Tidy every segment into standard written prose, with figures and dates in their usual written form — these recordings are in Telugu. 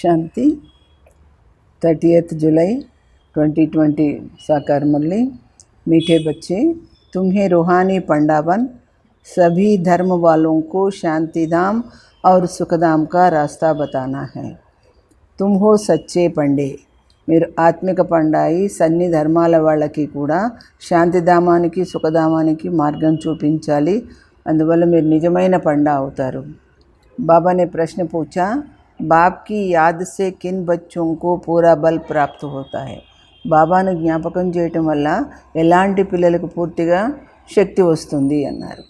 शांति 30 जुलाई 2020 साकार मुरली। मीठे बच्चे, तुम्हें रूहानी पंडावन सभी धर्म वालों को शांतिधाम और सुखधाम का रास्ता बताना है। तुम हो सच्चे पंडे। మీరు ఆత్మిక పండాయి సన్ని ధర్మాల వాళ్ళకి కూడా శాంతిధామానికి సుఖధామానికి మార్గం చూపించాలి। అందువల్ల మీరు నిజమైన పండా అవుతారు। बाबा ने प्रश्न पूछा, बाप की याद से किन बच्चों को पूरा बल प्राप्त होता है? బాబాను జ్ఞాపకం చేయటం వల్ల ఎలాంటి పిల్లలకు పూర్తిగా శక్తి వస్తుంది అన్నారు।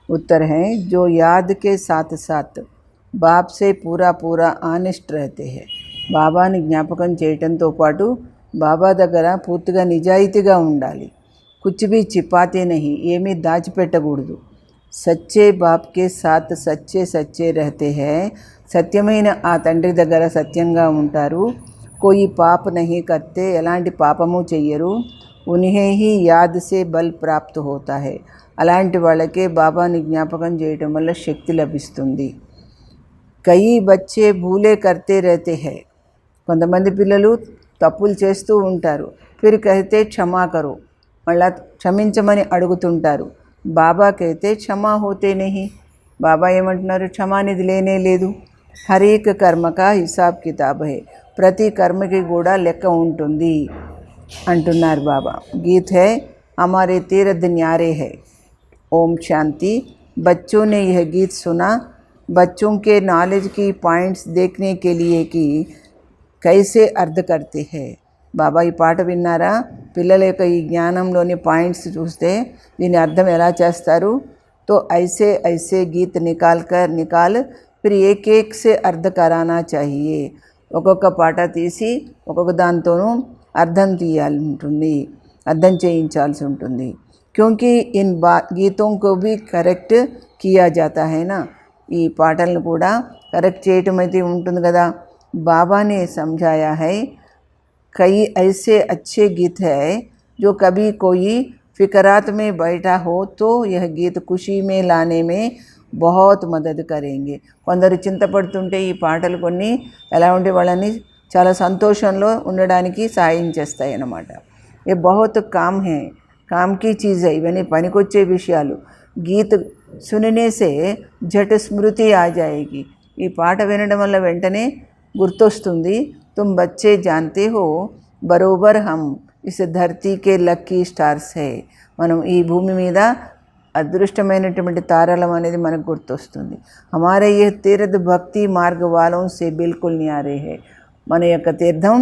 उत्तर है, जो याद के साथ साथ बाप से पूरा पूरा आनेस्ट रहते हैं। బాబాని జ్ఞాపకం చేయటంతో పాటు బాబా దగ్గర పూర్తిగా నిజాయితీగా ఉండాలి। కుచ్ భీ చిపాతే నహీ, ఏమీ దాచిపెట్టకూడదు। సచ్చే బాప్ కే సాత్ సచ్చే సచ్చే రహతే హై, సత్యమైన ఆ తండ్రి దగ్గర సత్యంగా ఉంటారు। కోయి పాప్ నహీ కర్తే, ఎలాంటి పాపము చెయ్యరు। ఉన్హే హీ యాద్ సే బల్ ప్రాప్త్ హోతా హై, అలాంటి వాళ్ళకే బాబాని జ్ఞాపకం చేయటం వల్ల శక్తి లభిస్తుంది। కई బచ్చే భూలే కర్తే రహతే హై, కొంతమంది పిల్లలు తప్పులు చేస్తూ ఉంటారు। ఫిర్ కహతే క్షమా కరో, మళ్ళా క్షమించమని అడుగుతుంటారు। బాబా కహతే క్షమా హోతే నహీ, బాబా ఏమంటున్నారు, క్షమా అనేది లేనే లేదు। హర్ ఏక్ కర్మ కా హిసాబ్ కితాబ్ హై, ప్రతి కర్మకి కూడా లెక్క ఉంటుంది అంటున్నారు బాబా। గీత్ హై హమారే తీరథ్ న్యారే హై। ओम शांति। बच्चों ने यह गीत सुना, बच्चों के नॉलेज की पॉइंट्स देखने के लिए कि कैसे अर्थ करते हैं। బాబా ఈ పాట విన్నారా? పిల్లల యొక్క ఈ జ్ఞానంలోని పాయింట్స్ చూస్తే దీని అర్థం ఎలా చేస్తారు? तो ऐसे ऐसे गीत निकाल फिर एक एक से अर्थ कराना चाहिए। ఒక్కొక్క పాట తీసి ఒక్కొక్క దాంతోనూ అర్థం తీయాలి ఉంటుంది, అర్థం చేయించాల్సి ఉంటుంది। क्योंकि इन गीतों को भी करेक्ट किया जाता है ना, ఈ పాటలను కూడా కరెక్ట్ చేయటం అయితే ఉంటుంది కదా। बाबा ने समझाया है, कई ऐसे अच्छे गीत है जो कभी कोई फिकरात में बैठा हो तो यह गीत खुशी में लाने में बहुत मदद करेंगे। కొందరు చింతపడుతుంటే ఈ పాటలు కొన్ని ఎలా ఉంటే వాళ్ళని చాలా సంతోషంలో ఉండడానికి సాయం చేస్తాయి అన్నమాట। ये बहुत काम है, काम की चीज़ है, ఇవన్నీ పనికొచ్చే విషయాలు। గీత్ सुनने से झट स्मृति आ जाएगी, ఈ పాట వినడం వల్ల వెంటనే గుర్తొస్తుంది। तुम बच्चे जानते हो बरोबर हम इस धरती के लक्की स्टार्स है, మనం ఈ భూమి మీద అదృష్టమైనటువంటి తారలం అనేది మనకు గుర్తొస్తుంది। हमारे ये तीर्थ भक्ति मार्ग वालों से बिल्कुल न्यारे है, మన యొక్క తీర్థం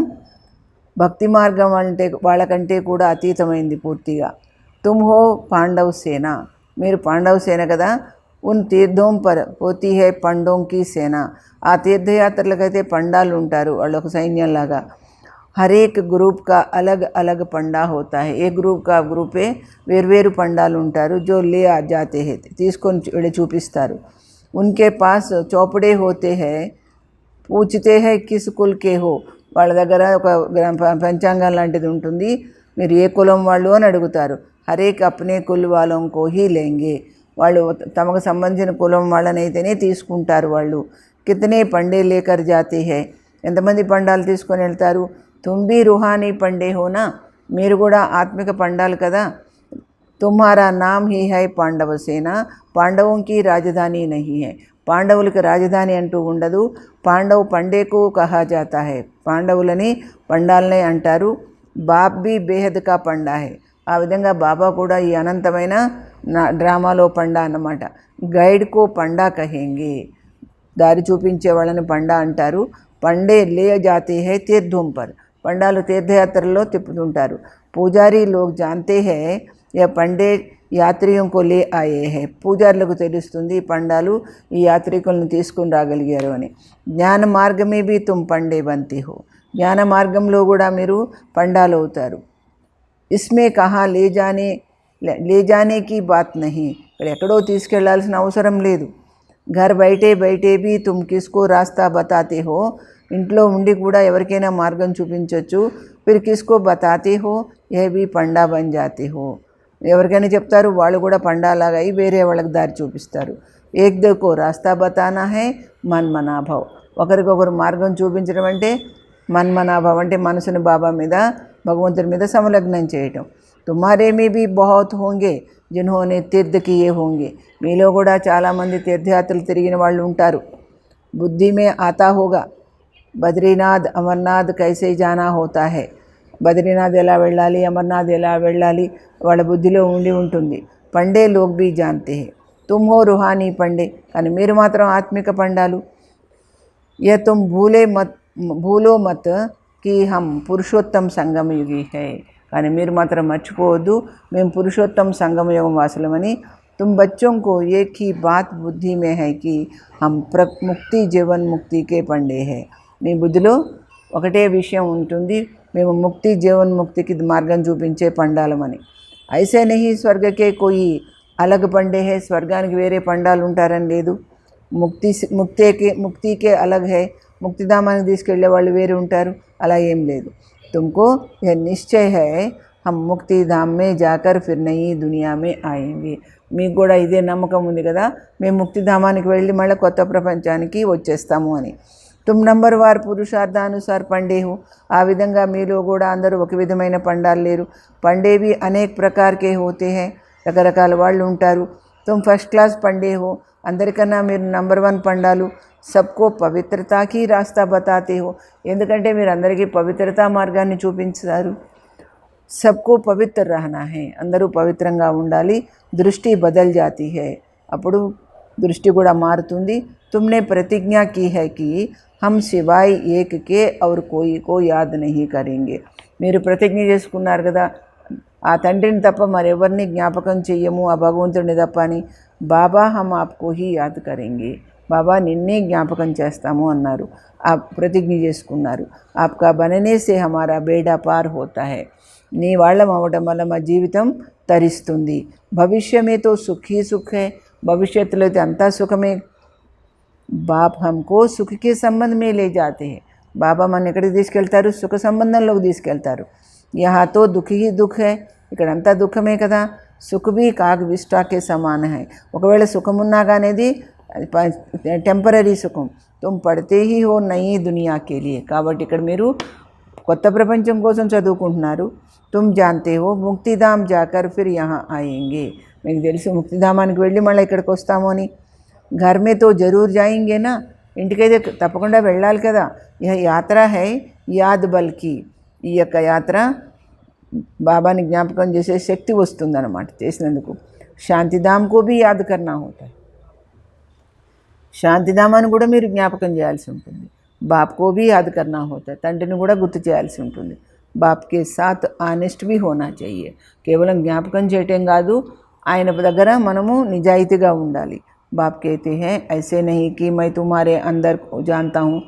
భక్తి మార్గం అంటే వాళ్ళకంటే కూడా అతీతమైంది పూర్తిగా। तुम हो पांडव सेना, మీరు పాండవ సేన కదా। उन तीर्थों पर होती है पंडों की सेना, ఆ తీర్థయాత్రలకైతే పండాలు ఉంటారు, వాళ్ళు ఒక సైన్యంలాగా। हर एक ग्रुप का अलग अलग पंडा होता है, ఏ గ్రూపే వేర్వేరు పండాలు ఉంటారు। जो ले आ जाते हैं, తీసుకొని వెళ్ళి చూపిస్తారు। उनके पास चौपड़े होते हैं, पूछते हैं किस कुल के हो, వాళ్ళ దగ్గర ఒక పంచాంగం లాంటిది ఉంటుంది, మీరు ఏ కులం వాళ్ళు అని అడుగుతారు। హరేక్ అప్నే కుల్ వాలోం కో హీ లేంగే, వాళ్ళు తమకు సంబంధించిన కులం వాళ్ళనైతేనే తీసుకుంటారు వాళ్ళు। కితనే పండే లేకర్ జాతే హై, ఎంతమంది పండాలు తీసుకొని వెళ్తారు। తుమ్ భీ రూహానీ పండే హోనా, మీరు కూడా ఆత్మిక పండాలు కదా। తుమ్హారా నామ్ హీ హై పాండవ సేన, పాండవంకి రాజధాని నహీ హై, పాండవులకి రాజధాని అంటూ ఉండదు। పాండవ్ పండేకు కహా జాతా హై, పాండవులని పండాలనే అంటారు। బాప్ భీ బేహద్ కా పండా హై, ఆ విధంగా బాబా కూడా ఈ అనంతమైన డ్రామాలో పండా అన్నమాట। గైడ్ కో పండా కహేంగే, దారి చూపించే వాళ్ళని పండా అంటారు। పండే లే జాతే హై తీర్థం పర్, పండాలు తీర్థయాత్రల్లో తిప్పుతుంటారు। పూజారి లోగ్ జాంతే హై యా పండే యాత్రియం కో లే ఆయే హై, పూజారులకు తెలుస్తుంది ఈ పండాలు ఈ యాత్రికులను తీసుకుని రాగలిగారు అని। జ్ఞాన మార్గమే భీ తుమ్ పండే బంతే హో, జ్ఞాన మార్గంలో కూడా మీరు పండాలు అవుతారు। इसमें कहाँ ले जाने की बात नहीं, ఇక్కడ ఎక్కడో తీసుకెళ్లాల్సిన అవసరం లేదు। घर बैठे बैठे भी तुम किसको रास्ता बताते हो, ఇంట్లో ఉండి కూడా ఎవరికైనా మార్గం చూపించవచ్చు। फिर किसको बताते हो, यह भी पंडा बन जाते हो, ఎవరికైనా చెప్తారు, వాళ్ళు కూడా పండాలాగా అయి వేరే వాళ్ళకి దారి చూపిస్తారు। एक दो को रास्ता बताना है मन मना भाव, ఒకరికొకరు మార్గం చూపించడం అంటే మన్మనాభావం అంటే మనసుని బాబా మీద భగవంతుని మీద సంలగ్నం చేయటం. తుమ్హారే మే భీ బహుత్ హోంగే జిన్హోనే తీర్థ కియే హోంగే, మీలో కూడా చాలామంది తీర్థయాత్రలు తిరిగిన వాళ్ళు ఉంటారు. బుద్ధి మే ఆతా హోగా బద్రీనాథ్ అమర్నాథ్ కైసే జానా హోతా హై, బద్రీనాథ్ ఎలా వెళ్ళాలి, అమర్నాథ్ ఎలా వెళ్ళాలి వాళ్ళ బుద్ధిలో ఉండి ఉంటుంది. పండే లోగ్ భీ జాన్తే హై, తుమ్ హో రుహానీ పండే, కానీ మీరు మాత్రం ఆత్మిక పండాలు. యह तुम భూలో మత్ కి హమ్ పురుషోత్తమ సంగమ యుగి హై, కానీ మీరు మాత్రం మర్చిపోవద్దు మేము పురుషోత్తమ సంగమ యుగం వాసులమని. తుమ్ బచ్చోं को एक ही बात बुद्धि में है कि हम ముక్తి జీవన్ ముక్తి కే పండే హై, మీ బుద్ధిలో ఒకటే విషయం ఉంటుంది, మేము ముక్తి జీవన్ ముక్తికి మార్గం చూపించే పండాలమని. ఐసే నహీ స్వర్గకే కోయి అలగ్ పండే హై, స్వర్గానికి వేరే పండాలు ఉంటారని లేదు. ముక్తికే అలగ్ హై, ముక్తిధామానికి తీసుకెళ్లే వాళ్ళు వేరు ఉంటారు, అలా ఏం లేదు. తుమ్కో యह నిశ్చయ హై हम ముక్తిధాम में जाकर फिर नई दुनिया में आएंगे, మీకు కూడా ఇదే నమ్మకం ఉంది కదా, మేము ముక్తిధామానికి వెళ్ళి మళ్ళీ కొత్త ప్రపంచానికి వచ్చేస్తాము అని. తుమ్ నంబర్ వార్ పురుషార్థానుసార్ పండే హో, ఆ విధంగా మీలో కూడా అందరూ ఒక విధమైన పండాలు లేరు. పండేవి అనేక ప్రకారకే హోతే హై, రకరకాల వాళ్ళు ఉంటారు. తుమ్ ఫస్ట్ క్లాస్ పండే హో, అందరికన్నా మీరు నంబర్ 1 పండాలు. సబ్కో పవిత్రతాకి రాస్తా బతాతే హో, ఎందుకంటే మీరు అందరికీ పవిత్రతా మార్గాన్ని చూపించారు. సబ్కో పవిత్ర రహనా హై, అందరూ పవిత్రంగా ఉండాలి. దృష్టి బదల్ జాతీ హై, అప్పుడు దృష్టి కూడా మారుతుంది. తుమ్నే ప్రతిజ్ఞా కీ హై కి హమ్ సివాయ్ ఏక్ కే ఔర్ కోయి కో యాద్ నహీ కరేంగే, మీరు ప్రతిజ్ఞ చేసుకున్నారు కదా ఆ తండ్రిని తప్ప మరెవరిని జ్ఞాపకం చెయ్యము, ఆ భగవంతుడిని తప్ప అని. బాబా హమ్ ఆప్కో హీ యాద్ కరేంగే, బాబా నిన్నే జ్ఞాపకం చేస్తాము అన్నారు, ఆ ప్రతిజ్ఞ చేసుకున్నారు. ఆప్కా బననే సే హమారా బేడా పార్ హోతా హై, నీ వాళ్ళం అవ్వడం వల్ల మా జీవితం తరిస్తుంది. భవిష్యమేతో సుఖీ సుఖ్ హై, భవిష్యత్తులో అయితే అంతా సుఖమే. బాప్ హమ్కో సుఖకే సంబంధమే లే జాతే హై, బాబా మన ఎక్కడికి తీసుకెళ్తారు, సుఖ సంబంధంలోకి తీసుకెళ్తారు. యహాతో దుఃఖీ దుఃఖ హై, ఇక్కడంతా దుఃఖమే కదా. సుఖ భీ కాగ్ విష్టాకే సమాన హై, ఒకవేళ సుఖమున్నా కానీ అది టెంపరీ సుఖం. తుమ్ పడితే హీ హో నయీ దునియా కే లియే, కాబట్టి ఇక్కడ మీరు కొత్త ప్రపంచం కోసం చదువుకుంటున్నారు. తుమ్ జాన్తే హో ముక్తిధామ్ జాకర్ ఫిర్ యహా ఆయేంగే, మీకు తెలుసు ముక్తిధామానికి వెళ్ళి మళ్ళీ ఇక్కడికి వస్తాము అని. ఘర్ మే తో జరూర్ జాయింగేనా, ఇంటికైతే తప్పకుండా వెళ్ళాలి కదా. యహ యాత్ర హై యాద్ బల్కి, ఈ యొక్క యాత్ర బాబాని జ్ఞాపకం చేసే శక్తి వస్తుందన్నమాట చేసినందుకు. శాంతిధామ్కు భీ యాద్ కర్నా హోతా హై, శాంతిధామాన్ని కూడా మీరు జ్ఞాపకం చేయాల్సి ఉంటుంది. బాప్కో భీ యాద్ కర్నా హోతా హై, తండ్రిని కూడా గుర్తు చేయాల్సి ఉంటుంది. బాప్కే సాత్ ఆనెస్ట్ భీ హోనా చెయ్యే, కేవలం జ్ఞాపకం చేయటం కాదు, ఆయన దగ్గర మనము నిజాయితీగా ఉండాలి. బాప్ कहते हैं ऐसे नहीं कि मैं तुम्हारे अंदर जानता हूँ,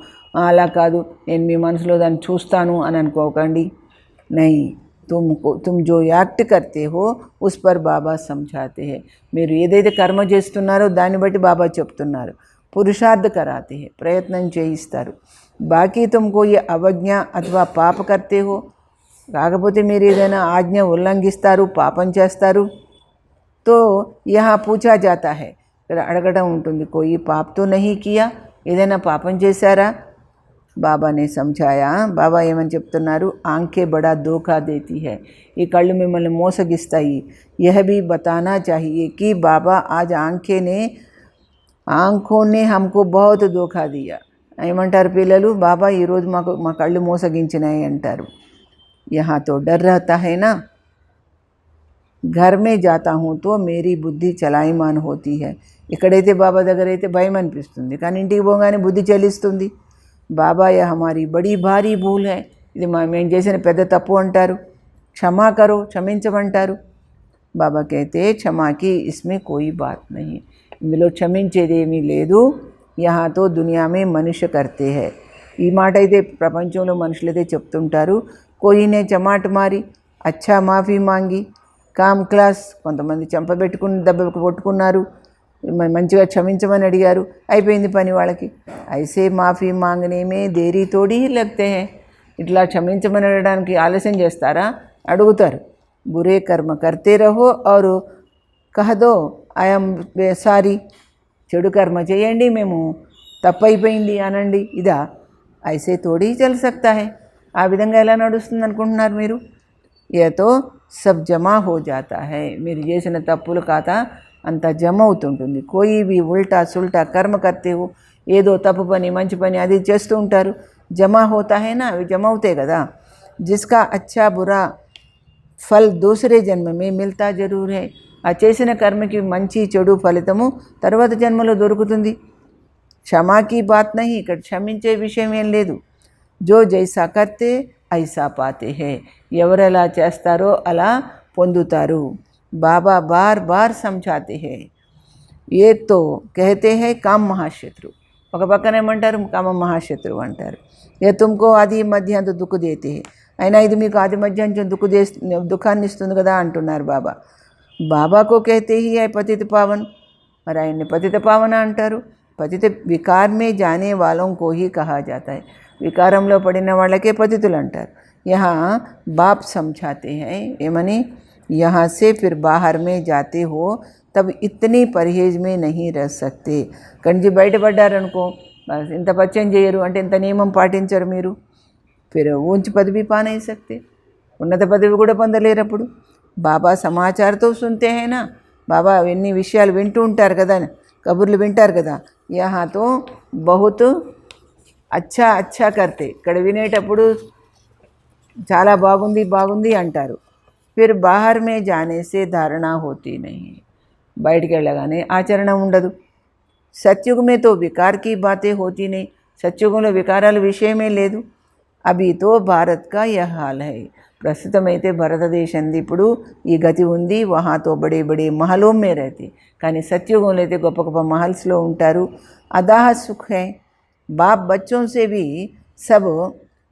అలా కాదు నేను మీ మనసులో దాన్ని చూస్తాను అని అనుకోకండి. नहीं, तुम जो యాక్ట్ करते हो उस पर బాబా समझाते हैं, మీరు ఏదైతే కర్మ చేస్తున్నారో దాన్ని బట్టి బాబా చెప్తున్నారు. పురుషార్థ कराते हैं, ప్రయత్నం చేయిస్తారు. బాకీ तुमको ये అవజ్ఞ అథవా పాప करते हो, కాకపోతే మీరు ఏదైనా ఆజ్ఞ ఉల్లంఘిస్తారు, పాపం చేస్తారు. तो यहाँ पूछा जाता है, అడగడం ఉంటుంది, కోయి పాప్ తో నహీ కియా, ఏదైనా పాపం చేశారా. బాబానే సంఝాయా, బాబా ఏమని చెప్తున్నారు, ఆంఖే బడా ధోఖా దేతీ హై, ఈ కళ్ళు మిమ్మల్ని మోసగిస్తాయి. యహ భీ బతానా చాహియే కి బాబా ఆజ్ ఆంఖోనే హమ్కో బహుత్ ధోఖా దియా, ఏమంటారు పిల్లలు, బాబా ఈరోజు మా కళ్ళు మోసగించినాయి అంటారు. యహా తో డర్ రహతా హై నా, घर में जाता हूँ तो मेरी బుద్ధి చలాయిమాన్ హోతీ హై, ఇక్కడైతే బాబా దగ్గర అయితే భయం అనిపిస్తుంది, కానీ ఇంటికి పోగానే బుద్ధి చలిస్తుంది. బాబా యహ హమారీ బడీ భారీ భూల్ హై, ఇది మేము చేసిన పెద్ద తప్పు అంటారు. క్షమా కరో, క్షమించమంటారు. బాబా కైతే క్షమాకి ఇస్మే కోయి బాత్ నహీ, ఇందులో క్షమించేదేమీ లేదు. యహాతో దునియామే మనుష్య కర్తే హై, ఈ మాట అయితే ప్రపంచంలో మనుషులైతే చెప్తుంటారు. కోయినే చమాట్ మారి అచ్చా మాఫీ మాంగి కామ్ క్లాస్, కొంతమంది చెంపబెట్టుకుని దెబ్బ కొట్టుకున్నారు, మంచిగా క్షమించమని అడిగారు, అయిపోయింది పని వాళ్ళకి. ఐసే మాఫీ మాంగనేమే దేరీ తోడి లగ్తే హై, ఇట్లా క్షమించమని అడగడానికి ఆలస్యం చేస్తారా, అడుగుతారు. బురే కర్మ కర్తే రహో ఔర్ కహదో ఐఎమ్ సారీ, చెడు కర్మ చేయండి, మేము తప్పైపోయింది అనండి, ఇదా? ఐసే తోడి చల్ సక్తా హై. ఆ విధంగా ఎలా నడుస్తుంది అనుకుంటున్నారు మీరు? ఏతో సబ్ జమా హో జాతా హై. మీరు చేసిన తప్పులు ఖాతా అంతా జమ అవుతుంటుంది. కోయి भी ఉల్టా సుల్టా కర్మ కర్తే హో, ఏదో తప్పు పని మంచి పని అది చేస్తూ ఉంటారు, జమా హోతా హై నా, అవి జమ అవుతాయి కదా. జిస్కా అచ్చా బురా ఫల్ దూసరే జన్మ మే మిల్తా జరూర్ హై. ఆ చేసిన కర్మకి మంచి చెడు ఫలితము తర్వాత జన్మలో దొరుకుతుంది. క్షమాకి బాత్ నహీ, ఇక్కడ క్షమించే విషయం ఏం లేదు. జో జైసా కర్తే ఐసా పాతే హే. ఎవరెలా చేస్తారో అలా పొందుతారు. బాబా బార్ బార్ సమझाते हैं. ఏ తో कहते हैं काम महाशत्रु. ఒక పక్కన ఏమంటారు? కామ మహాశత్రువు అంటారు. ఏ తుమ్కో ఆది మధ్యాంత దుఃఖ దేతే హే. అయినా ఇది మీకు ఆది మధ్యాంతం దుఃఖాన్ని ఇస్తుంది కదా అంటున్నారు బాబా. బాబాకో कहते ही है पतित पावन. మరి ఆయన్ని పతిత పావన అంటారు. పతిత వికార్ మే జానే వాలోं को ही कहा जाता है. వికారంలో పడిన వాళ్ళకే పతితులు అంటారు. यहाँ बाप समझाते हैं ఏమని, यहाँ से फिर बाहर में जाते हो तब इतनी परहेज में नहीं रह सकते. కంచి బయటపడ్డారనుకో, ఇంత పచ్చం చేయరు అంటే ఇంత నియమం పాటించరు మీరు, फिर ऊंच पदवी पा नहीं सकते. ఉన్నత పదవి కూడా పొందలేరు. అప్పుడు బాబా సమాచారంతో సున్తే హైనా, బాబా ఎన్ని విషయాలు వింటూ ఉంటారు కదా, కబుర్లు వింటారు కదా. యహాతో బహుత్ అచ్చా అచ్చా కర్తే, ఇక్కడ వినేటప్పుడు చాలా బాగుంది బాగుంది అంటారు. ఫిర్ బాహర్ మే జానే సే ధారణ హోతీ నహీ, బయటికి వెళ్ళగానే ఆచరణ ఉండదు. సత్యుగమే తో వికార్ కీ బాతే హోతీ నహీ, సత్యుగంలో వికారాల విషయమే లేదు. అభి తో భారత్ కా యహ్ హాల్ హై. ప్రస్తుతమైతే భారతదేశంది ఇప్పుడు ఈ గతి ఉంది. వహాతో బడే బడే మహలో మే రహతే, కానీ సత్యుగంలో అయితే గొప్ప గొప్ప మహల్స్లో ఉంటారు. అదాహ సుఖ్ హై. బాప్ బచ్చోं से भी सब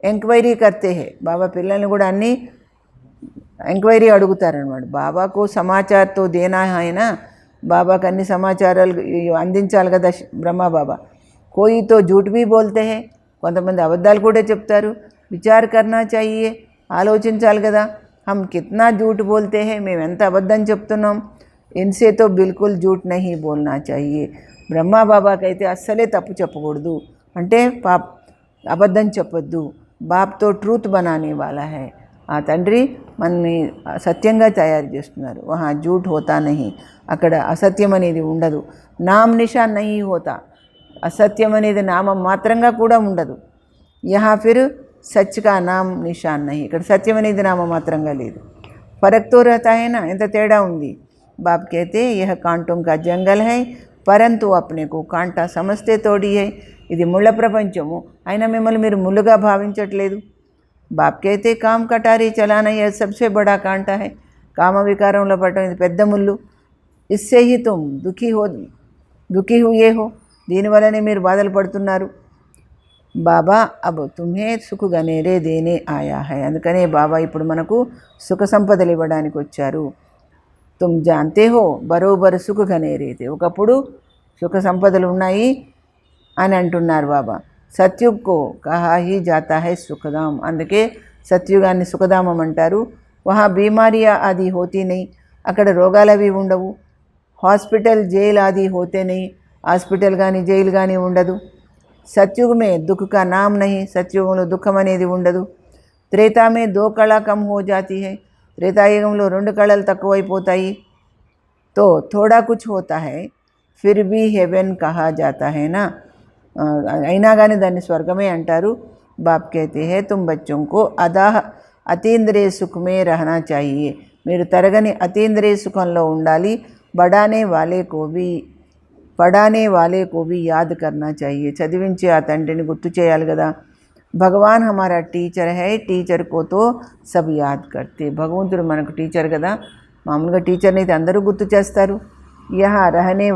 ఎంక్వైరీ కర్తే హై. బాబా పిల్లల్ని కూడా అన్నీ ఎంక్వైరీ అడుగుతారనమాట. బాబాకు సమాచారంతో దేనా అయినా బాబాకు అన్ని సమాచారాలు అందించాలి కదా బ్రహ్మా బాబా. కోయితో జూట్ भी बोलते हैं, కొంతమంది అబద్ధాలు కూడా చెప్తారు. విచార్ కర్నా చాహియే, ఆలోచించాలి కదా. హమ్ కిత్నా జూట్ బోల్తే హై, మేము ఎంత అబద్ధం చెప్తున్నాం. ఇన్సే తో బిల్కుల్ జూట్ నహీ బోల్నా చాహియే. బ్రహ్మా బాబాకైతే అస్సలే తప్పు చెప్పకూడదు, అంటే అబద్ధం చెప్పొద్దు. బాప్తో ట్రూత్ బనానే వాలా హై. ఆ తండ్రి మనని సత్యంగా తయారు చేస్తున్నారు. వహా జూట్ హోతా నహీ, అక్కడ అసత్యం అనేది ఉండదు. నామ్ నిషాన్ నహీ హోతా, అసత్యం అనేది నామం మాత్రంగా కూడా ఉండదు. యహా ఫిర్ సచ్ కా నామ్ నిషాన్ నహీ, ఇక్కడ సత్యం అనేది నామం మాత్రంగా లేదు. ఫరక్ తో రహతా హై నా, ఎంత తేడా ఉంది. బాప్ कहते यह कांटों का जंगल है परंतु अपने को कांटा समझते तोड़ी है. ఇది ముళ్ళ ప్రపంచము, అయినా మిమ్మల్ని మీరు ముళ్ళుగా భావించట్లేదు. బాప్ कहते काम कटारी चलाना यह सबसे बड़ा कांटा है. కామ వికారంలో పడటం ఇది పెద్ద ముళ్ళు. ఇస్సే హీ తుమ్ దుఃఖీ హుయే హో, దీనివల్లనే మీరు బాధలు పడుతున్నారు. బాబా అబ్ తుమ్హే సుఖ గనేరే దేనే ఆయా హై. అందుకనే బాబా ఇప్పుడు మనకు సుఖ సంపదలు ఇవ్వడానికి వచ్చారు. తుమ్ జాంతే హో బరోబర్ సుఖ గనేరే తే, ఒకప్పుడు సుఖ సంపదలు ఉన్నాయి అని అంటున్నారు బాబా. సత్యుగ్కో కహా హీ జాతా హై సుఖధామ్, అందుకే సత్యుగాన్ని సుఖధామం అంటారు. వహా బీమారియా ఆది హోతీ నహీ, అక్కడ రోగాలవి ఉండవు. హాస్పిటల్ జైలు ఆది హోతే నహీ, హాస్పిటల్ కానీ జైలు కానీ ఉండదు. సత్యుగమే దుఃఖ కా నామ్ నహీ, సత్యుగంలో దుఃఖం అనేది ఉండదు. త్రేతామే దో కళ కమ్ హో జాతీ హై, త్రేతాయుగంలో 2 కళలు తక్కువైపోతాయి. తో థోడా కుచ్ హోతా హై ఫిర్ భీ హెవెన్ కహా జాతా హై నా, అయినా కానీ దాన్ని స్వర్గమే అంటారు. బాప్ कहते हैं तुम बच्चों को అతీంద్రియ సుఖ్ మే రహనా చాహియే, మీరు తరగని అతీంద్రియ సుఖంలో ఉండాలి. పడానే వాలే కో భీ యాద్ కర్నా చాహియే, చదివించే ఆ తండ్రిని గుర్తు చేయాలి కదా. భగవాన్ హమారా టీచర్ హై, టీచర్ కో తో సబ్ యాద్ కర్తే. భగవంతుడు మనకు టీచర్ కదా, మామూలుగా టీచర్ని అయితే అందరూ గుర్తు చేస్తారు. యహా రహనే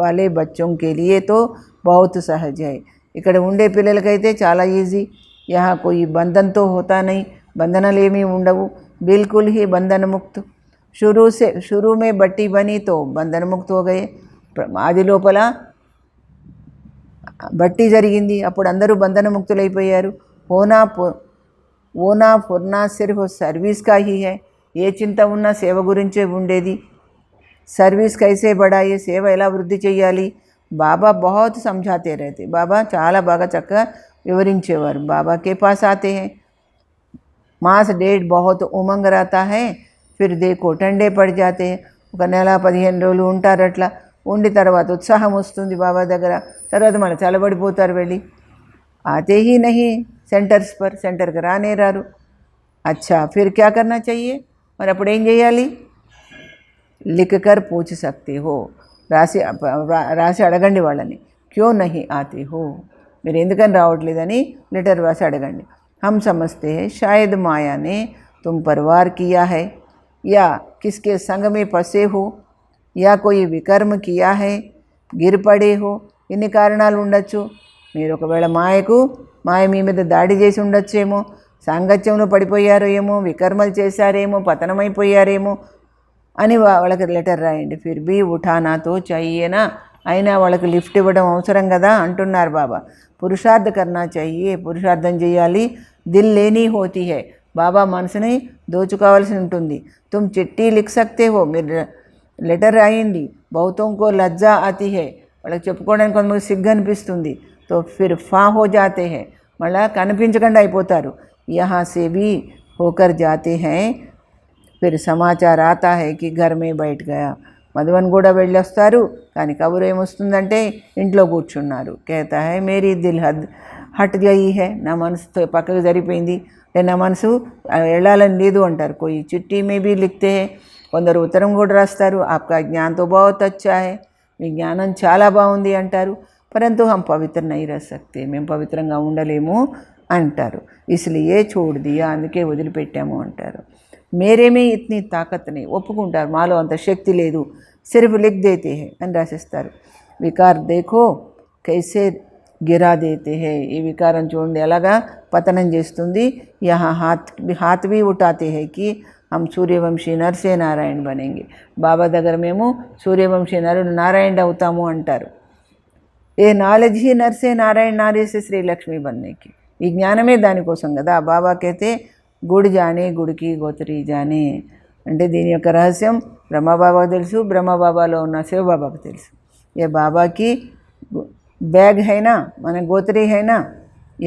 వాలే బచ్చోं के लिए तो बहुत सहज है, ఇక్కడ ఉండే పిల్లలకైతే చాలా ఈజీ. యహా కోయి బంధన్తో హోతా నహీ, బంధనాలు ఏమీ ఉండవు. బిల్కుల్ హీ బంధన ముక్త్. షురూ మే బట్టి బనీ తో బంధన ముక్త్ హో గయే. ఆది లోపల బట్టి జరిగింది, అప్పుడు అందరూ బంధన ముక్తులైపోయారు. ఓనా ఫుర్నా సిర్ఫ్ సర్వీస్ కా హీ హై, ఏ చింత ఉన్నా సేవ గురించే ఉండేది. సర్వీస్ కైసే బడాయే, సేవ ఎలా వృద్ధి చేయాలి. బాబా बहुत समझाते रहते, బాబా చాలా బాగా చక్కగా వివరించేవారు. बाबा के पास आते हैं, मास डेट बहुत उमंग रहता है, फिर देखो ठंडे पड़ जाते हैं. ఒక నెల 15 రోజులు ఉంటారు. అట్లా ఉండి తర్వాత ఉత్సాహం వస్తుంది బాబా దగ్గర, తర్వాత మళ్ళీ చల్లబడిపోతారు వెళ్ళి. आते ही नहीं सेंटर्स पर, సెంటర్కి రానే రారు. अच्छा फिर क्या करना चाहिए, మరి అప్పుడు ఏం చేయాలి? लिख कर पूछ सकते हो, రాసి అడగండి వాళ్ళని. क्यों नहीं आते हो, మీరు ఎందుకని రావట్లేదని లెటర్ రాసి అడగండి. हम समझते हैं शायद माया ने तुम पर वार किया है, या किसके संग में फंसे हो, या कोई विकर्म किया है, गिर पड़े हो. ఇన్ని కారణాలు ఉండొచ్చు. మీరు ఒకవేళ మాయ మీ మీద దాడి చేసి ఉండొచ్చేమో, సాంగత్యంలో పడిపోయారో ఏమో, వికర్మలు చేశారేమో, పతనమైపోయారేమో అని వాళ్ళకి లెటర్ రాయండి. ఫిర్ బీ ఉఠానాతో చెయ్యేనా, అయినా వాళ్ళకి లిఫ్ట్ ఇవ్వడం అవసరం కదా అంటున్నారు బాబా. పురుషార్థ కర్నా చెయ్యే, పురుషార్థం చేయాలి. దిల్ లేని హోతీ హై, బాబా మనసుని దోచుకోవాల్సి ఉంటుంది. తుమ్ చిట్టి లిఖ్ సక్తే హో, మీరు లెటర్ రాయండి. బహుతోంకో లజ్జా ఆతి హై, వాళ్ళకి చెప్పుకోవడానికి కొంతమంది సిగ్గు అనిపిస్తుంది. తో ఫిర్ ఫా హో జాతే హై, మళ్ళా కనిపించకుండా అయిపోతారు. యహా సే భీ హోకర్ జాతే హై, ఫిర్ సమాచార్ ఆతా హై కి ఘర్ మే బైఠ్ గయా, మధువన్ కూడా వెళ్ళొస్తారు, కానీ కబురు ఏమొస్తుందంటే ఇంట్లో కూర్చున్నారు. కేతా హై మేరీ దిల్ హట్ గయి హై, నా మనసుతో పక్కకు జరిపోయింది, నా మనసు వెళ్ళాలని లేదు అంటారు. కోయి చిట్టి మే భీ లిఖతే హై, కొందరు ఉత్తరం కూడా రాస్తారు. ఆప్కా జ్ఞాన్తో బహుత్ అచ్చా హై, మీ జ్ఞానం చాలా బాగుంది అంటారు. పరంతు హం పవిత్ర నహీ రహ సక్తే, మేము పవిత్రంగా ఉండలేము అంటారు. ఇస్లియే చోడ్ దియా, అందుకే వదిలిపెట్టాము అంటారు. మేరేమే ఇత్ని తాకత్ నే, ఒప్పుకుంటారు మాలో అంత శక్తి లేదు. సిర్ఫ్ లిఖ్ దేతే హై అని రాసిస్తారు. వికార్ దేఖో కైసే గిరా దేతే హై, ఈ వికారం చూడండి ఎలాగా పతనం చేస్తుంది. యహా హాత్ భీ ఉఠాతే హై కి హమ్ సూర్యవంశీ నర్సే నారాయణ బనేంగే, బాబా దగ్గర మేము సూర్యవంశీ నరుడు నారాయణ అవుతాము అంటారు. ఏ నాలెడ్జ్ హీ నర్సే నారాయణ నారీ సే శ్రీలక్ష్మి బన్నేకి, ఈ జ్ఞానమే దానికోసం కదా. బాబాకైతే గుడి జానే గుడికి గోత్రి జానే, అంటే దీని యొక్క రహస్యం బ్రహ్మబాబాకు తెలుసు, బ్రహ్మబాబాలో ఉన్న శివబాబాకు తెలుసు. ఏ బాబాకి బ్యాగ్ హైనా మన గోత్రి హైనా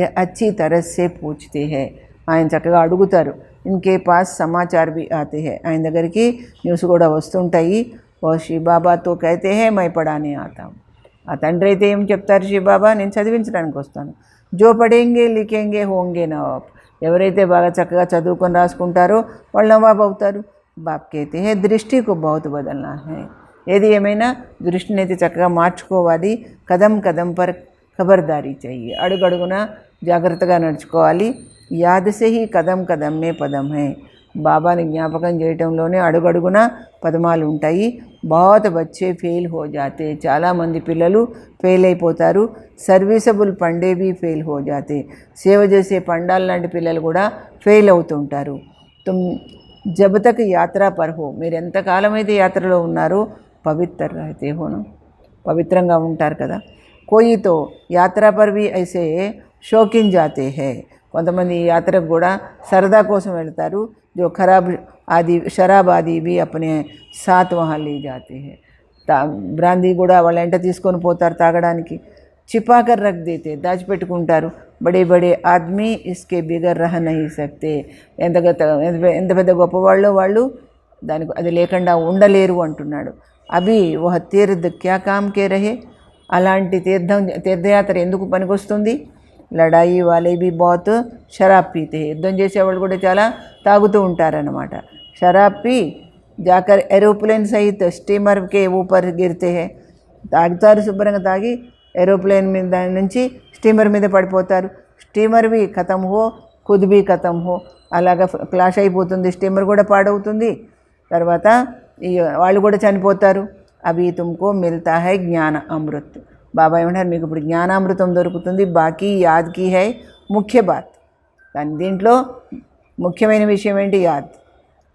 ఏ అచ్చి తరహ్ సే పూछते हैं, ఆయన చక్కగా అడుగుతారు. ఇన్కే పాస్ సమాచార్ భీ ఆతే హై, ఆయన దగ్గరికి న్యూస్ కూడా వస్తుంటాయి. ఓ శివ బాబాతో కైతే హై మై పడానే ఆతా, ఆ తండ్రి అయితే ఏం చెప్తారు, శివ బాబా నేను చదివించడానికి వస్తాను. జో పడేంగే లిఖేంగే హోంగే నవాబ్, ఎవరైతే బాగా చక్కగా చదువుకొని రాసుకుంటారో వాళ్ళు నవాబ్ అవుతారు. బాప్ కైతే హై దృష్టికు బహుత్ బదల్నా హై, ఏది ఏమైనా దృష్టిని అయితే చక్కగా మార్చుకోవాలి. కదం కదం పర్ ఖబర్దారీ చెయ్యి, అడుగడుగున జాగ్రత్తగా నడుచుకోవాలి. యాద్ సే హీ కదం కదం మే పదం హై, బాబాని జ్ఞాపకం చేయటంలోనే అడుగడుగున పదమాలు ఉంటాయి. బహుత్ బచ్చే ఫెయిల్ హో జాతే, చాలామంది పిల్లలు ఫెయిల్ అయిపోతారు. సర్వీసబుల్ పండే భీ ఫెయిల్ హో జాతే, సేవ చేసే పండాల్ లాంటి పిల్లలు కూడా ఫెయిల్ అవుతుంటారు. తుమ్ జబ్ తక్ యాత్రా పర్ హో, మీరు ఎంతకాలమైతే యాత్రలో ఉన్నారో పవిత్ర రహతే హోను, పవిత్రంగా ఉంటారు కదా. కోయితో యాత్రా పర్ భీ ఐసే షోకిన్ జాతే హై, కొంతమంది యాత్రకు కూడా సరదా కోసం వెళ్తారు. जो खराब आदि शराब आदि भी अपने साथ वहाँ ले जाते हैं, బ్రాందీ కూడా వాళ్ళ ఎంట తీసుకొని పోతారు తాగడానికి. చిపాకర్ రఖ్ దేతే, దాచిపెట్టుకుంటారు. బడే బడే ఆద్మీ ఇస్కే బిగర్ రహ నహీ సక్తే, ఎంత పెద్ద గొప్పవాళ్ళు వాళ్ళు దానికి అది లేకుండా ఉండలేరు అంటున్నాడు. అభి వహ తీర్థ్ క్యా కామ్ కే రహే, అలాంటి తీర్థయాత్ర ఎందుకు పనికొస్తుంది. లడాయి వాలే భీ బహుత్ షరాబ్ పీతే, యుద్ధం చేసేవాళ్ళు కూడా చాలా తాగుతూ ఉంటారన్నమాట. షరాబ్ పీ జాకర్ ఏరోప్లేన్ సహిత్ స్టీమర్ కే ఊపర్ గిరితే హై, తాగుతారు శుభ్రంగా తాగి ఏరోప్లేన్ మీద నుంచి స్టీమర్ మీద పడిపోతారు. స్టీమర్ భీ ఖతం హో ఖుద్ భీ ఖతం హో, అలాగా క్లాష్ అయిపోతుంది, స్టీమర్ కూడా పాడవుతుంది, తర్వాత వాళ్ళు కూడా చనిపోతారు. అభి తుమ్కో మిల్తా హై జ్ఞాన అమృత్, బాబా ఏమంటారు మీకు ఇప్పుడు జ్ఞానామృతం దొరుకుతుంది. బాకీ యాద్కి హై ముఖ్య బాత్, కానీ దీంట్లో ముఖ్యమైన విషయం ఏంటి, యాద్.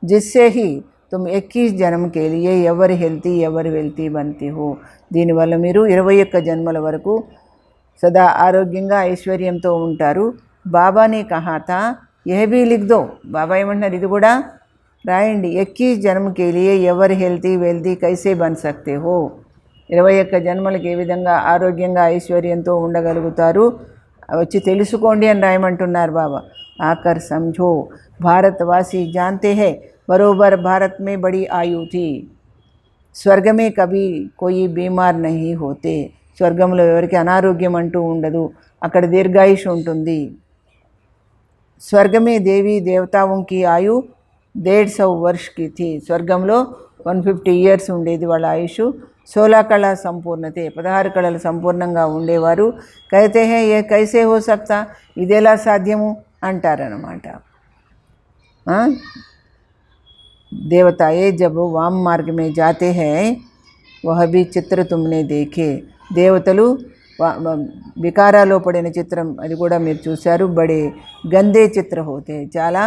జిస్సే హీ తుమ్ 21 జన్మకే లియే ఎవరి వెల్తీ బంతి హో, దీనివల్ల మీరు 21 జన్మల వరకు సదా ఆరోగ్యంగా ఐశ్వర్యంతో ఉంటారు. బాబానే కహా థా యహ్ భీ లిఖ్ దో, బాబా ఏమంటున్నారు ఇది కూడా రాయండి. 21 జన్మకే లియే ఎవరి వెల్తీ కైసే బన్ సక్తే హో, 21 జన్మలకు ఏ విధంగా ఆరోగ్యంగా ఐశ్వర్యంతో ఉండగలుగుతారు వచ్చి తెలుసుకోండి అని రాయమంటున్నారు బాబా. ఆకర్ समझो भारतवासी जानते हैं बरोबर भारत में बड़ी आयु थी, స్వర్గ में कभी कोई बीमार नहीं होते, స్వర్గంలో ఎవరికి అనారోగ్యం అంటూ ఉండదు, అక్కడ దీర్ఘాయుష్ ఉంటుంది. స్వర్గ में देवी देवताओं की आयु 150 वर्ष की थी, స్వర్గంలో 150 ఇయర్స్ ఉండేది వాళ్ళ ఆయుష్. 16 కళ సంపూర్ణతే, 16 కళలు సంపూర్ణంగా ఉండేవారు. కైతే హే ఏ కైసే హో సక్తా, ఇదెలా సాధ్యము అంటారన్నమాట. देवताए जब वाम मार्ग में जाते हैं वह भी चित्र तुमने देखे, దేవతలు వికారాలో పడిన చిత్రం అది కూడా మీరు చూశారు. బడే గందే చిత్ర హోతే, చాలా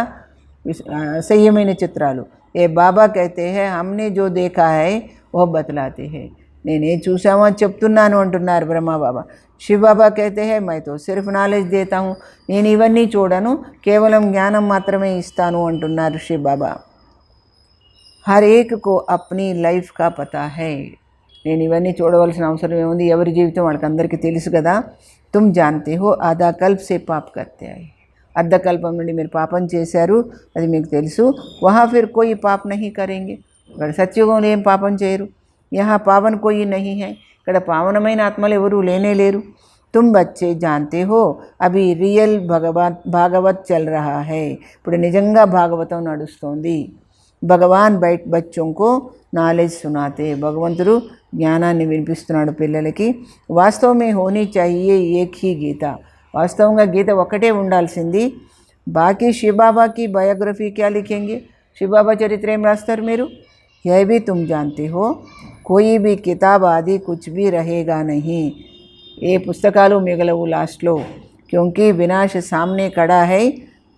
అసహ్యమైన చిత్రాలు. ఏ బాబా కైతే హే హమ్నే జో దేఖా హై వహ్ బతలాతే హై, నేనేం చూసామో చెప్తున్నాను అంటున్నారు బ్రహ్మబాబా. శివబాబా కైతే హే మై తో సిర్ఫ్ నాలెడ్జ్ దేతా హూ, నేను ఇవన్నీ చూడను, కేవలం జ్ఞానం మాత్రమే ఇస్తాను అంటున్నారు శివబాబా. హర్ ఏక్ కో అప్నీ లైఫ్ కా పతా హై, నేను ఇవన్నీ చూడవలసిన అవసరం ఏముంది, ఎవరి జీవితం వాళ్ళకి అందరికీ తెలుసు కదా. తుమ్ జాన్తే హో ఆధా కల్ప్ సే పాప్ కర్తే హై, అర్ధకల్పం నుండి మీరు పాపం చేశారు, అది మీకు తెలుసు. వహా ఫిర్ కోయి పాప్ నహీ కరేంగే, ఇక్కడ సత్యుగంలో ఏం పాపం చేయరు. యహా పావన్ కోయి నహీ హై, ఇక్కడ పావనమైన ఆత్మలు ఎవరూ లేనే లేరు. తుమ్ బచ్చే జాన్తే హో అభి రియల్ భాగవత్ చల్ రహా హై, ఇప్పుడు నిజంగా భాగవతం నడుస్తోంది. భగవాన్ బచ్చోంకో నాలెడ్జ్ సునాతే, భగవంతుడు జ్ఞానాన్ని వినిపిస్తున్నాడు పిల్లలకి. వాస్తవమే హోనీ చాహియే ఏక్ హీ గీత, వాస్తవంగా గీత ఒక్కటే ఉండాల్సింది. బాకీ శివబాబాకి బయోగ్రఫీ క్యా లిఖేంగే, శివబాబా చరిత్ర ఏం రాస్తారు మీరు. యह भी तुम जानते हो कोई भी किताब आदि कुछ भी रहेगा नहीं, ఏ పుస్తకాలు మిగలవు లాస్ట్లో. क्योंकि विनाश सामने खड़ा है,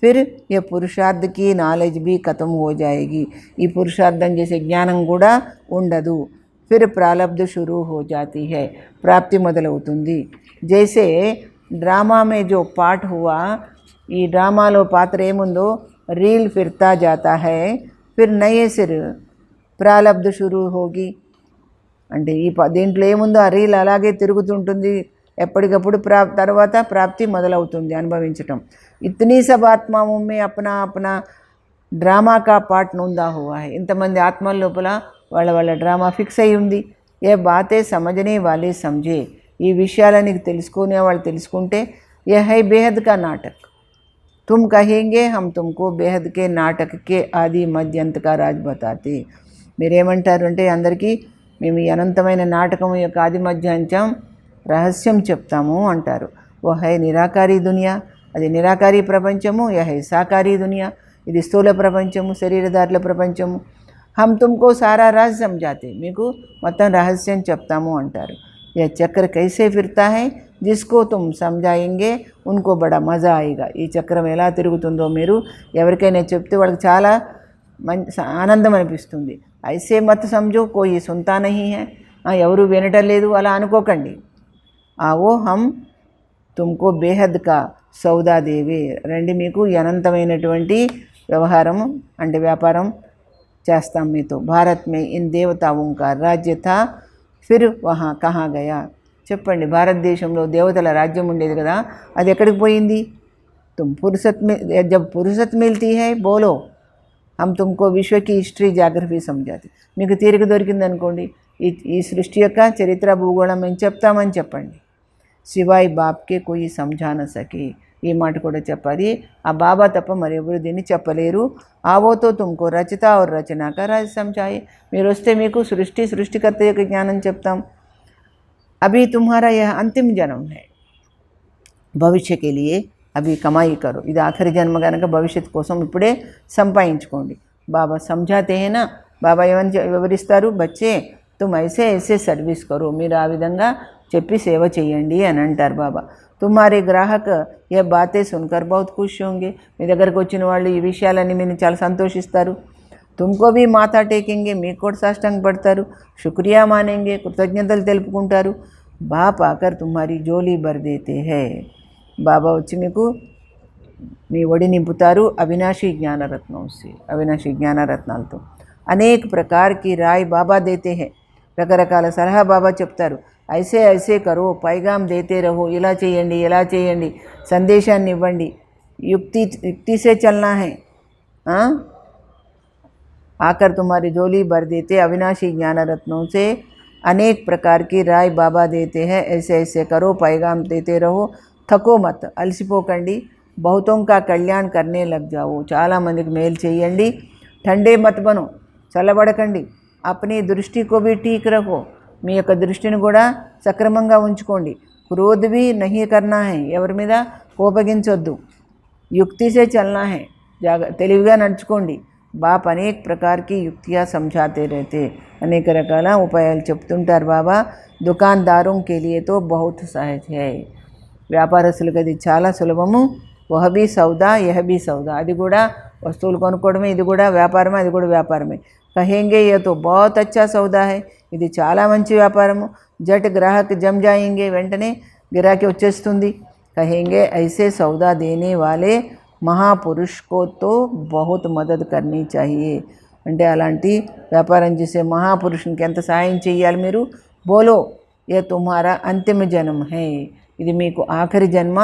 फिर ये पुरुषार्थ की नॉलेज भी खत्म हो जाएगी, ఈ పురుషార్థం చేసే జ్ఞానం కూడా ఉండదు. फिर प्रारब्ध शुरू हो जाती है, ప్రాప్తి మొదలవుతుంది. जैसे ड्रामा में जो पार्ट हुआ, ఈ డ్రామాలో పాత్ర ఏముందో reel ఫిర్తా జాతా high, Phir Naye sir ప్రారబ్ధ షురూ హోగి, అంటే ఈ దీంట్లో ఏముందో ఆ రీల్ అలాగే తిరుగుతుంటుంది, ఎప్పటికప్పుడు తర్వాత ప్రాప్తి మొదలవుతుంది అనుభవించటం. ఇతనీ సబ్ ఆత్మాओं में अपना अपना డ్రామా కా పార్ట్ నుందా హువా హై, ఇంతమంది ఆత్మల లోపల వాళ్ళ డ్రామా ఫిక్స్ అయి ఉంది. ఏ బాతే సమజనే వాళ్ళే సమझे, ఈ విషయాలని తెలుసుకునే వాళ్ళు తెలుసుకుంటే. ఏ హై బేహద్ కా నాటక్, तुम कहेंगे हम तुमको बेहद के नाटक के आदि मध्యంత का राज बताते, మీరేమంటారు అంటే అందరికీ మేము ఈ అనంతమైన నాటకం యొక్క ఆది మధ్యాంతం రహస్యం చెప్తాము అంటారు. ఓ హై నిరాకారీ దునియా, అది నిరాకారీ ప్రపంచము. యా హై సాకారీ దునియా, ఇది స్థూల ప్రపంచము, శరీరధారుల ప్రపంచము. హమ్ తుమ్కో సారా రాజ్ సమझाते, మీకు మొత్తం రహస్యం చెప్తాము అంటారు. యह చక్ర కైసే ఫిర్తా హై जिसको तुम समझाएंगे उनको बड़ा मज़ा आएगा, ఈ చక్రం ఎలా తిరుగుతుందో మీరు ఎవరికైనా చెప్తే వాళ్ళకి చాలా ఆనందం అనిపిస్తుంది. ఐసే మత్ సమझो కోయి సునతా నహీ హై, ఎవరు వినటం లేదు అలా అనుకోకండి. ఆవో హమ్ తుమ్కో బేహద్ కా సౌదా దేవే, రండి మీకు ఈ అనంతమైనటువంటి వ్యవహారం అంటే వ్యాపారం చేస్తాం మీతో. భారత్ మే ఇన్ దేవతాओं का राज्य था, फिर वहाँ कहाँ गया, చెప్పండి. భారతదేశంలో దేవతల రాజ్యం ఉండేది కదా, అది ఎక్కడికి పోయింది. తుమ్ ఫుర్సత్ మే జబ్ ఫుర్సత్ మిల్తీ హై బోలో హమ్ తుమ్కో విశ్వకి హిస్టరీ జాగ్రఫీ సమझाते, మీకు తీరిక దొరికిందనుకోండి ఈ సృష్టి యొక్క చరిత్ర భూగోళం మేము చెప్తామని చెప్పండి. సివాయ్ బాబ్కే కోయి సమझा न सके, ఈ మాట కూడా చెప్పాలి. ఆ బాబా తప్ప మరెవరు దీన్ని చెప్పలేరు. ఆవోతో తుమ్కో రచత और రచనా కా రాజ్ సమझाए, మీరు వస్తే మీకు సృష్టికర్త యొక్క జ్ఞానం చెప్తాం. अभी तुम्हारा यह अंतिम जन्म है, భవిష్య के लिए अभी कमाई करो, ఇది ఆఖరి జన్మ కనుక భవిష్యత్తు కోసం ఇప్పుడే సంపాదించుకోండి. బాబా సమझाते हैं ना, బాబా ఏమని వివరిస్తారు. బచ్చే తుమ్ ఐసే ఐసే సర్వీస్ కరో, మీరు ఆ విధంగా చెప్పి సేవ చేయండి అని అంటారు బాబా. తుమ్హారే గ్రాహక్ ఏ బాతే సున్కర్ బహుత్ ఖుష్ హోంగే, మీ దగ్గరకు వచ్చిన వాళ్ళు ఈ విషయాలన్నీ మీరు చాలా సంతోషిస్తారు. తుమ్కో భీ మాథా టేకెంగే, మీకు కూడా సాష్టాంగ పడతారు. శుక్రియా మానేంగే, కృతజ్ఞతలు తెలుపుకుంటారు. బాప్ ఆకర్ తుమ్హారీ జోలీ భర్ దేతే హై, బాబా వచ్చి మీకు మీ ఒడి నింపుతారు అవినాశీ జ్ఞానరత్నం సే, అవినాశీ జ్ఞానరత్నాలతో. అనేక ప్రకార్ కి రాయ్ బాబా దేతే హై, రకరకాల సలహా బాబా చెప్తారు. ఐసే ఐసే కరో, పైగాం దేతే రహో, ఇలా చేయండి ఇలా చేయండి, సందేశాన్ని ఇవ్వండి. युक्ति से चलना है. आकर तुम्हारी झोली भर देते अविनाशी ज्ञान रत्नों से, अनेक प्रकार की राय बाबा देते हैं. ऐसे ऐसे करो, पैगाम देते रहो, थको मत, अलसिपोकंडी, बहुतों का कल्याण करने लग जाओ. చాలా మందికి మేలు చేయండి. ठंडे मत बनो, చల్లబడకండి. अपनी दृष्टि को भी ठीक रखो, మీ యొక్క దృష్టిని కూడా సక్రమంగా ఉంచుకోండి. క్రోధ भी नहीं करना है, ఎవరి మీద కోపగించొద్దు. युक्ति से चलना है, తెలివిగా నడుచుకోండి. బాప్ అనేక ప్రకారకి యుక్తియా సమझाते रहते, అనేక రకాల ఉపాయాలు చెప్తుంటారు బాబా. దుకాన్దారోं के लिए तो बहुत सहज है, వ్యాపారస్తులకు అది చాలా సులభము. వహ బి సౌదా యహ బి సౌదా, అది కూడా వస్తువులు కొనుక్కోవడమే, ఇది కూడా వ్యాపారమే, అది కూడా వ్యాపారమే. కహేంగే యే తో బహుత్ అచ్చా సౌదా హై, ఇది చాలా మంచి వ్యాపారము. జట్ గ్రాహక్ జమ్ జాయింగే, వెంటనే గిరాకీ వచ్చేస్తుంది. कहेंगे ऐसे सौदा देने वाले महापुरुष को तो बहुत मदद करनी चाहिए. అంటే అలాంటి వ్యాపారం చేసే మహాపురుషునికి ఎంత సాయం చేయాలి మీరు? బోలో ये तुम्हारा अंतिम जन्म है, ఇది మీకు ఆఖరి జన్మ.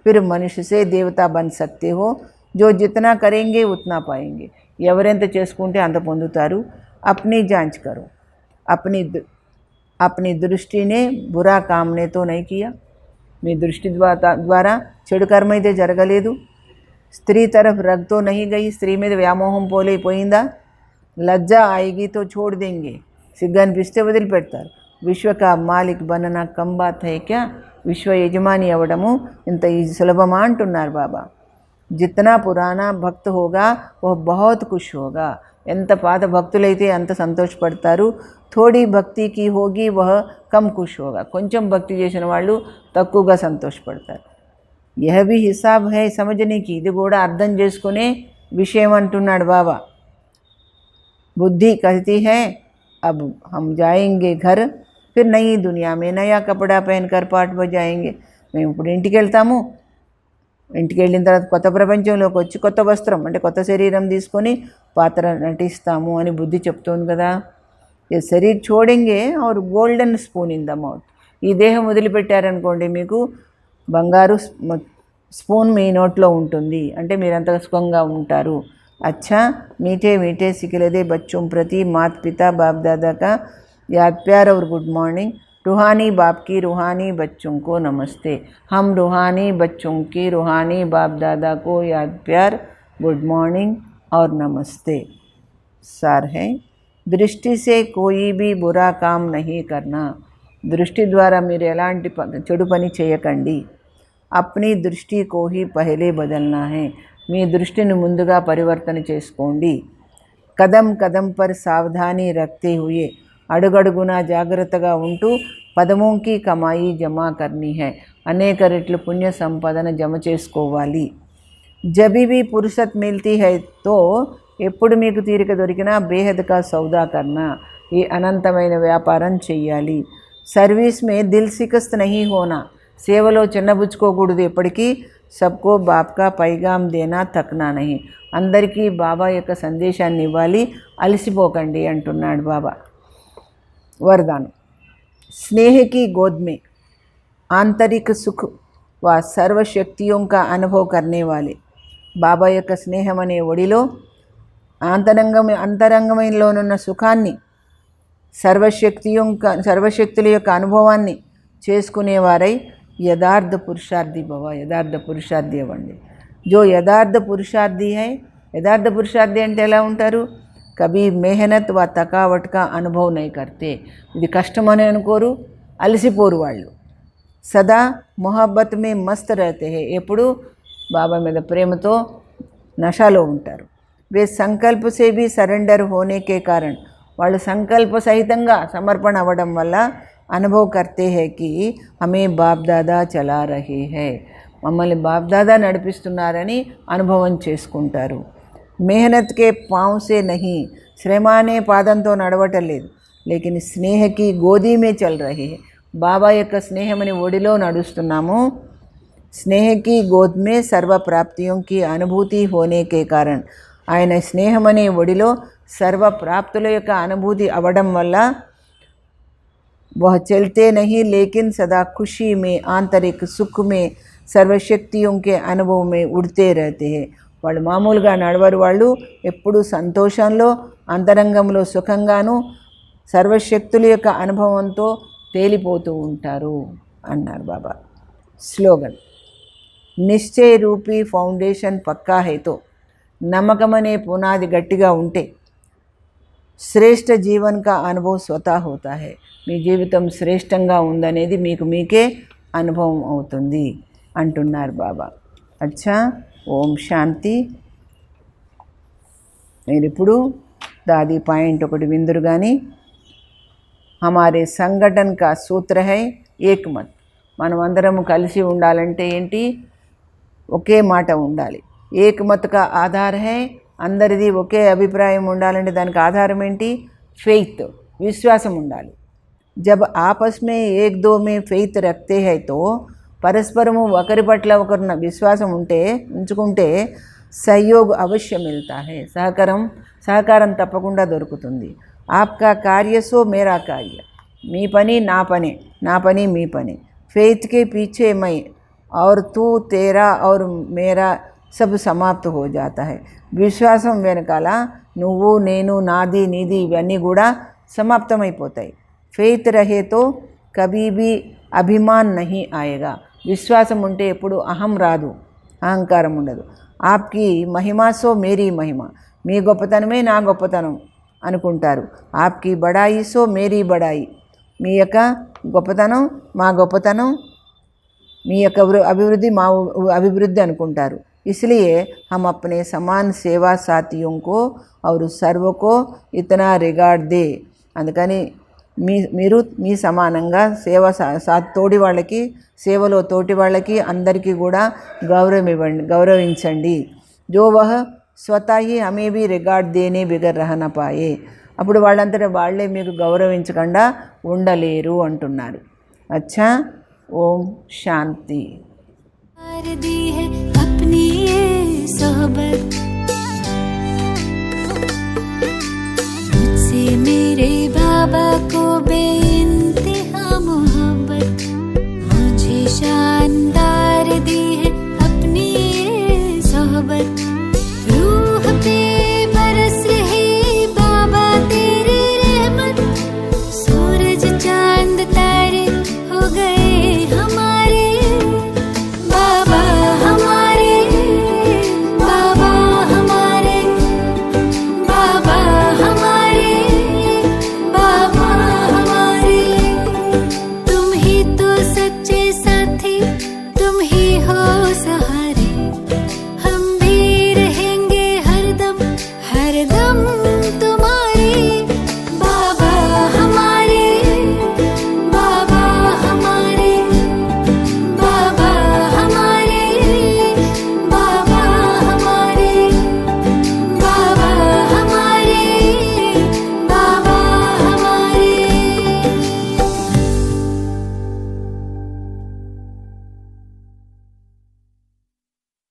फिर मनुष्य से देवता बन सकते हो, जो जितना करेंगे उतना पाएंगे. ఎవరెంత చేసుకుంటే అంత పొందుతారు. अपनी जांच करो, अपनी दृष्टि ने बुरा काम ने तो नहीं किया, మీ దృష్టి ద్వారా చెడు కర్మ అయితే జరగలేదు. స్త్రీ తరఫ్ రగ్తో నహీ గయి, స్త్రీ మీద వ్యామోహం పోలేకపోయిందా? లజ్జా ఆయేగి తో छोड़ देंगे, సిగ్గు అనిపిస్తే వదిలిపెడతారు. విశ్వ కా మాలిక్ బననా కం బాత్ హై క్యా, విశ్వ యజమాని అవ్వడము ఇంత సులభమా అంటున్నారు బాబా. జితనా పురానా భక్త హోగా వహ్ బహుత్ ఖుష్ హోగా, ఎంత పాత భక్తులైతే అంత సంతోషపడతారు. थोड़ी भक्ति की होगी वह कम खुश होगा, కొంచెం భక్తి చేసిన వాళ్ళు తక్కువగా సంతోషపడతారు. यह भी हिसाब है समझने की, ఇది కూడా అర్థం చేసుకునే విషయం అంటున్నాడు బాబా. बुद्धि कहती है अब हम जाएंगे घर, फिर नई दुनिया में नया कपड़ा पहनकर पाठ बजाएंगे. మేము ఇప్పుడు ఇంటికి వెళ్తాము, ఇంటికి వెళ్ళిన తర్వాత కొత్త ప్రపంచంలోకి వచ్చి కొత్త వస్త్రం అంటే కొత్త శరీరం తీసుకొని పాత్ర నటిస్తాము అని బుద్ధి చెప్తోంది కదా. ये शरीर छोड़ेंगे और golden spoon in the mouth, ఈ దేహం వదిలిపెట్టారనుకోండి మీకు బంగారు స్పూన్ మీ నోట్లో ఉంటుంది, అంటే మీరంతగా సుఖంగా ఉంటారు. अच्छा मीठे मीठे सिखिलदे बच्चों प्रति माता पिता बाप दादा का याद प्यार और गुड मॉर्निंग. रूहानी बाप की रूहानी बच्चों को नमस्ते. हम रूहानी बच्चों की रूहानी बाप दादा को याद प्यार, गुड मॉर्निंग और नमस्ते. सार है, दृष्टि से कोई भी बुरा काम नहीं करना, దృష్టి ద్వారా మీరు ఎలాంటి చెడు పని చేయకండి. अपनी दृष्टि को ही पहले बदलना है, మీ దృష్టిని ముందుగా పరివర్తన చేసుకోండి. కదం కదం పర్ సావధాని రఖతే హుయే, అడుగడుగునా జాగ్రత్తగా ఉంటూ పదమోంకి కమాయి జమా కర్నీ హై, అనేక రెట్లు పుణ్య సంపదన జమ చేసుకోవాలి. జబీ భీ పురుసత్ మిల్తీ హై తో, ఎప్పుడు మీకు తీరిక దొరికినా బేహద్ కా సౌదా కర్నా, ఈ అనంతమైన వ్యాపారం చెయ్యాలి. సర్వీస్ మే దిల్ సికస్త్ నహీ హోనా, సేవలో చిన్నబుచ్చుకోకూడదు ఎప్పటికీ. సబ్కో బాప్ కా పైగామ్ దేనా థక్నా నహీ, అందరికీ బాబా యొక్క సందేశాన్ని ఇవ్వాలి, అలసిపోకండి అంటున్నాడు బాబా. వరదానం. స్నేహ की गोद में आंतरिक सुख व सर्वशक्तियों का अनुभव करने वाले, బాబా యొక్క స్నేహం అనే ఒడిలో అంతరంగంలోనున్న సుఖాన్ని, సర్వశక్తుల యొక్క అనుభవాన్ని చేసుకునేవారై యథార్థ పురుషార్థి భవ, యథార్థ పురుషార్థి అవ్వండి. జో యథార్థ పురుషార్థి హై, యథార్థ పురుషార్థి అంటే ఎలా ఉంటారు? కభీ మెహనత్ వ థకావట్ కా అనుభవ్ నహీ కర్తే, ఇది కష్టమని అనుకోరు, అలసిపోరు వాళ్ళు. సదా మొహబ్బత్ మే మస్త్ రహతే హై, ఎప్పుడు బాబా మీద ప్రేమతో నషాలో ఉంటారు. వే సంకల్ప సే భీ సరెండర్ హోనే కే కారణ్, వాళ్ళు సంకల్ప సహితంగా సమర్పణ అవ్వడం వల్ల అనుభవ్ కర్తే హై కి హమే బాప్ దాదా చలా రహే హై, మమ్మల్ని బాప్ దాదా నడిపిస్తున్నారని అనుభవం చేసుకుంటారు. మెహనత్ కే పావ్ సే నహీ, శ్రమ అనే పాదంతో నడవటం లేదు, లేకిన్ స్నేహకి గోదీ మే చల్ రహే హై, బాబా యొక్క స్నేహమని ఒడిలో నడుస్తున్నాము. స్నేహకి గోద్ మే సర్వ ప్రాప్తియోం కి అనుభూతి హోనే కే కారణ్, ఆయన స్నేహమనే ఒడిలో సర్వ ప్రాప్తుల యొక్క అనుభూతి అవ్వడం వల్ల वह चलते नहीं लेकिन सदा खुशी में, आंतरिक सुख में, సర్వశక్తిयों के అనుభవం में उड़ते रहते हैं. వాళ్ళు మామూలుగా నడవరు, వాళ్ళు ఎప్పుడు సంతోషంలో, అంతరంగంలో సుఖంగాను, సర్వశక్తుల యొక్క అనుభవంతో తేలిపోతూ ఉంటారు అన్నారు బాబా. స్లోగన్: నిశ్చయ రూపీ ఫౌండేషన్ పక్కా హైతో, నమ్మకం అనే పునాది గట్టిగా ఉంటే శ్రేష్ఠ జీవన్ కా అనుభవం స్వతహా హోతా హై. మీ జీవితం శ్రేష్టంగా ఉందనేది మీకు మీకే అనుభవం అవుతుంది అంటున్నారు బాబా. అచ్చా, ఓం శాంతి. మీరు ఇప్పుడు దాది పాయింట్ ఒకటి విందురు కానీ, హమారే సంఘటన్ కా సూత్ర హై ఏకమత్. మనం అందరము కలిసి ఉండాలంటే ఏంటి? ఒకే మాట ఉండాలి. ఏకమత్ కా ఆధార్ హై, అందరిది ఒకే అభిప్రాయం ఉండాలంటే దానికి ఆధారం ఏంటి? ఫెయిత్, విశ్వాసం ఉండాలి. జబ్ ఆపస్ మే ఏక్ దో మే ఫెయిత్ రఖతే హై తో, పరస్పరము ఒకరి పట్ల ఒకరు విశ్వాసం ఉంచుకుంటే సహయోగ్ అవశ్య మిల్తా హై, సహకారం తప్పకుండా దొరుకుతుంది. ఆప్కా కార్య సో మేరా కార్య, మీ పని నా పని, నా పని మీ పని. ఫెయిత్ కే పీछे మై और तू तेरा और मेरा सब समाप्त हो जाता है. విశ్వాసం వెనకాల నువ్వు నేను నాది నీది ఇవన్నీ కూడా సమాప్తమైపోతాయి. ఫెయిత్ రహేతో కభీ భీ అభిమాన్ నహీ ఆయేగా. విశ్వాసం ఉంటే ఎప్పుడు అహం రాదు, అహంకారం ఉండదు. ఆప్కి మహిమా సో మేరీ మహిమ, మీ గొప్పతనమే నా గొప్పతనం అనుకుంటారు. ఆప్కి బడాయి సో మేరీ బడాయి, మీ యొక్క గొప్పతనం మా గొప్పతనం, మీ యొక్క అభివృద్ధి మా అభివృద్ధి అనుకుంటారు. इसलिए हम अपने समान सेवा साथियों को और सर्व को इतना रिगार्ड दे. అందుకని మీరు మీ సమానంగా తోటి వాళ్ళకి, సేవలో తోటి వాళ్ళకి అందరికీ కూడా గౌరవించండి. జో వహ స్వతः ही हमें भी रिगार्ड देने बिगर रह न पाए. అప్పుడు వాళ్ళంతటా వాళ్ళే మీకు గౌరవించకుండా ఉండలేరు అంటున్నారు. అచ్చా, ఓం శాంతి. दी है अपनी ये सोहबत,